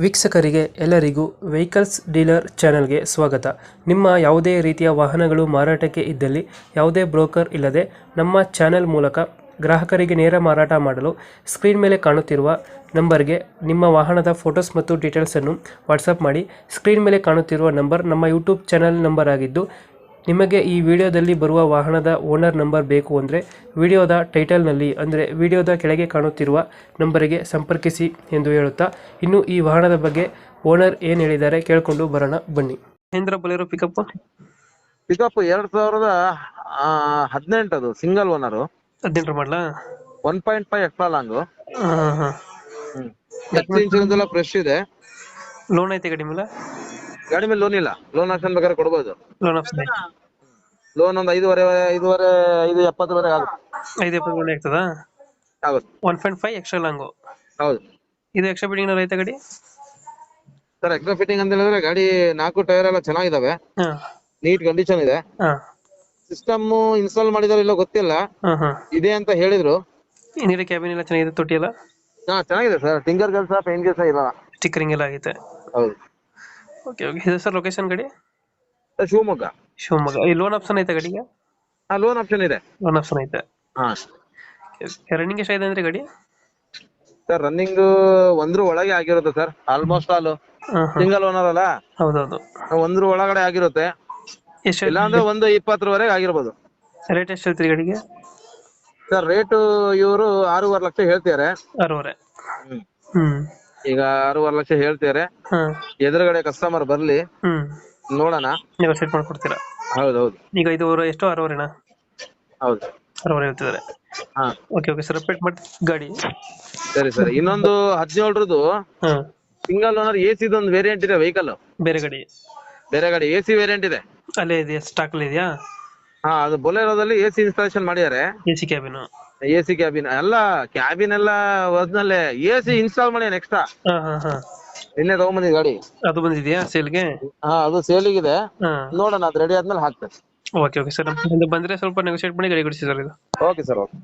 ವೀಕ್ಷಕರಿಗೆ ಎಲ್ಲರಿಗೂ vehicles dealer ಚಾನೆಲ್ಗೆ ಸ್ವಾಗತ. ನಿಮ್ಮ ಯಾವುದೇ ರೀತಿಯ ವಾಹನಗಳು ಮಾರಾಟಕ್ಕೆ ಇದ್ದಲ್ಲಿ ಯಾವುದೇ ಬ್ರೋಕರ್ ಇಲ್ಲದೆ ನಮ್ಮ ಚಾನೆಲ್ ಮೂಲಕ ಗ್ರಾಹಕರಿಗೆ ನೇರ ಮಾರಾಟ ಮಾಡಲು ಸ್ಕ್ರೀನ್ ಮೇಲೆ ಕಾಣುತ್ತಿರುವ ನಂಬರ್ಗೆ ನಿಮ್ಮ ವಾಹನದ ಫೋಟೋಸ್ ಮತ್ತು ಡೀಟೇಲ್ಸನ್ನು ವಾಟ್ಸಪ್ ಮಾಡಿ. ಸ್ಕ್ರೀನ್ ಮೇಲೆ ಕಾಣುತ್ತಿರುವ ನಂಬರ್ ನಮ್ಮ ಯೂಟ್ಯೂಬ್ ಚಾನೆಲ್ ನಂಬರ್ ಆಗಿದ್ದು, ನಿಮಗೆ ಈ ವಿಡಿಯೋದಲ್ಲಿ ಬರುವ ವಾಹನದ ಓನರ್ ನಂಬರ್ ಬೇಕು ಅಂದರೆ ವಿಡಿಯೋದ ಟೈಟಲ್ನಲ್ಲಿ ಅಂದರೆ ವಿಡಿಯೋದ ಕೆಳಗೆ ಕಾಣುತ್ತಿರುವ ನಂಬರಿಗೆ ಸಂಪರ್ಕಿಸಿ ಎಂದು ಹೇಳುತ್ತಾ, ಇನ್ನು ಈ ವಾಹನದ ಬಗ್ಗೆ ಓನರ್ ಏನು ಹೇಳಿದ್ದಾರೆ ಕೇಳಿಕೊಂಡು ಬರೋಣ ಬನ್ನಿ. ಮಹೇಂದ್ರ ಬೊಲೆರೋ ಪಿಕಪ್ 2018 ಅದು ಸಿಂಗಲ್ ಓನರ್ 18 ಮಾಡಲಾ? 1.5 ಎಕ್ಸ್ಟ್ರಾ ಲಾಂಗ್. ಇನ್ಶೂರೆನ್ಸ್ ಎಲ್ಲ ಫ್ರೆಶ್ ಇದೆ. ಲೋನ್ ಐತೆ ಗಾಡಿ ಮೇಲೆ? ಗಾಡಿ ಮೇಲೆ ಲೋನ್ ಇಲ್ಲ. ಲೋನ್ ಆಪ್ಷನ್ ಬೇಕಾದ್ರೆ ಕೊಡ್ಬೋದು. ಲೋನ್ ಆಪ್ಷನ್ ಲೋನ್ ಒಂದು 5.70 ವರೆಗೆ ಆಗುತ್ತೆ. 5.70 ಆಗ್ತದಾ? ಆಗುತ್ತೆ. 1.5 ಎಕ್ಸ್ಟ್ರಾ ಲಾಂಗು. ಹೌದು ಇದು ಎಕ್ಸ್ಟ್ರಾ ಬಿಡಿಂಗ್ ಐತೆ ಗಾಡಿ? ಸರ್, ಎಕ್ಸ್ಟ್ರಾ ಫಿಟ್ಟಿಂಗ್ ಅಂತ ಹೇಳಿದ್ರೆ ಗಾಡಿ 4 ಟೈರ್ ಎಲ್ಲ ಚೆನ್ನಾಗಿದಾವೆ, ಹಾಂ ನೀಟ್ ಕಂಡೀಷನ್ ಇದೆ. ಹಾಂ ಸಿಸ್ಟಮ್ ಇನ್ಸ್ಟಾಲ್ ಮಾಡಿದಾರೋ ಇಲ್ಲೋ ಗೊತ್ತಿಲ್ಲ, ಹಾಂ ಹಾಂ ಇದೆ ಅಂತ ಹೇಳಿದ್ರು. ಏನಿದೆ ಕ್ಯಾಬಿನ್ ಎಲ್ಲ ಚೆನ್ನಾಗಿದೆ, ತೊಟ್ಟಿ ಎಲ್ಲ ಚೆನ್ನಾಗಿದೆ ಸರ್. ಟಿಂಗರ್ ಕೆಲಸ, ಪೇಂಟ್ ಕೆಲಸ ಇಲ್ಲ. ಸ್ಟಿಕ್ಕರಿಂಗ್ ಎಲ್ಲ ಆಗೈತೆ. ಹೌದು. Okay okay. ಇದು ಸರ್ ಲೊಕೇಶನ್ ಗಾಡಿ? ಶಿವಮೊಗ್ಗ. ಶಿವಮೊಗ್ಗ. ಈ ಲೋನ್ ಆಪ್ಷನ್ ಐತೆ ಗಾಡಿಗೆ? ಲೋನ್ ಆಪ್ಷನ್ ಇದೆ. ಲೋನ್ ಆಪ್ಷನ್ ಐತೆ. ಹಾ ರನ್ನಿಂಗ್ ಎಷ್ಟಾಗಿದೆ ಅಂದ್ರೆ ಗಾಡಿ? ಸರ್, ರನ್ನಿಂಗ್ 1 ಒಳಗೆ ಆಗಿರುತ್ತೆ ಸರ್. ಆಲ್ಮೋಸ್ಟ್ ಆಲ್ ಹಾಂ ಹಾಂ ಸಿಂಗಲ್ ಓನರ್ ಅಲ್ಲ, ಹೌದೌದು. 1 ಒಳಗಡೆ ಆಗಿರುತ್ತೆ. ಎಷ್ಟು ಇಲ್ಲ ಅಂದ್ರೆ 1.20 ಆಗಿರ್ಬೋದು. ರೇಟ್ ಎಷ್ಟು ಹೇಳ್ತೀರಿ ಗಾಡಿಗೆ? ಸರ್, ರೇಟ್ ಇವರು 6.5 ಲಕ್ಷ ಹೇಳ್ತಿದ್ದಾರೆ. 6.5. ಹ್ಮ್ ಈಗ 6.5 ಲಕ್ಷ ಹೇಳ್ತಿದ್ದಾರೆ. ಹಾಂ ಎದುರುಗಡೆ ಕಸ್ಟಮರ್ ಬರ್ಲಿ, ಹ್ಮ್ ನೋಡೋಣ. ನೀವು ಸೆಟ್ ಮಾಡ್ಕೊಡ್ತೀರಾ? ಹೌದೌದು. ಈಗ 5 ಎಷ್ಟು 6.5? ಹೌದು. 6.5 ಹೇಳ್ತಿದ್ದಾರೆ. ಹಾ ಓಕೆ ಓಕೆ ಸರ್, ರಿಪೀಟ್ ಮಾಡಿ ಗಾಡಿ. ಸರಿ ಸರಿ. ಇನ್ನೊಂದು 17ರದು ಹಾಂ ಸಿಂಗಲ್ ಓನರ್ ಎಸಿ ಒಂದು ವೇರಿಯಂಟ್ ಇದೆ ವೆಹಿಕಲ್. ಬೇರೆ ಗಾಡಿ? ಬೇರೆ ಗಾಡಿ ಎಸಿ ವೇರಿಯಂಟ್ ಇದೆ. ಅಲ್ಲೇ ಇದೆಯಾ, ಸ್ಟಾಕ್ ಅಲ್ಲಿ ಇದೆಯಾ? ಹಾ, ಅದು ಬೊಲೆರೋದಲ್ಲಿ ಎಸಿ ಇನ್ಸ್ಟಾಲೇಷನ್ ಮಾಡಿದ್ದಾರೆ. AC cabin? ಎಸಿ ಕ್ಯಾಬಿನ್ ಎಲ್ಲ, ಕ್ಯಾಬಿನ್ ಎಲ್ಲ ಒರಿಜಿನಲ್. ಎಸಿ ಇನ್ಸ್ಟಾಲ್ ಮಾಡಿ ನೆಕ್ಸ್ಟಾ ಹಾಂ ಹಾಂ ಹಾಂ. ನಿನ್ನೆ ತಗೊಂಬಂದಿ ಗಾಡಿ. ಅದು ಬಂದಿದೆಯಾ ಸೇಲ್ಗೆ? ಅದು ಸೇಲಿಗಿದೆ. ಹಾಂ ನೋಡೋಣ, ಅದು ರೆಡಿ ಆದ್ಮೇಲೆ ಹಾಕ್ತೇನೆ. ಓಕೆ ಓಕೆ ಸರ್, ಬಂದರೆ ಸ್ವಲ್ಪ ನೆಗೋಶಿಯೇಟ್ ಮಾಡಿ ಗಾಡಿ ಕೊಡಿಸಿ ಸರ್ ಇದು. Okay sir, okay.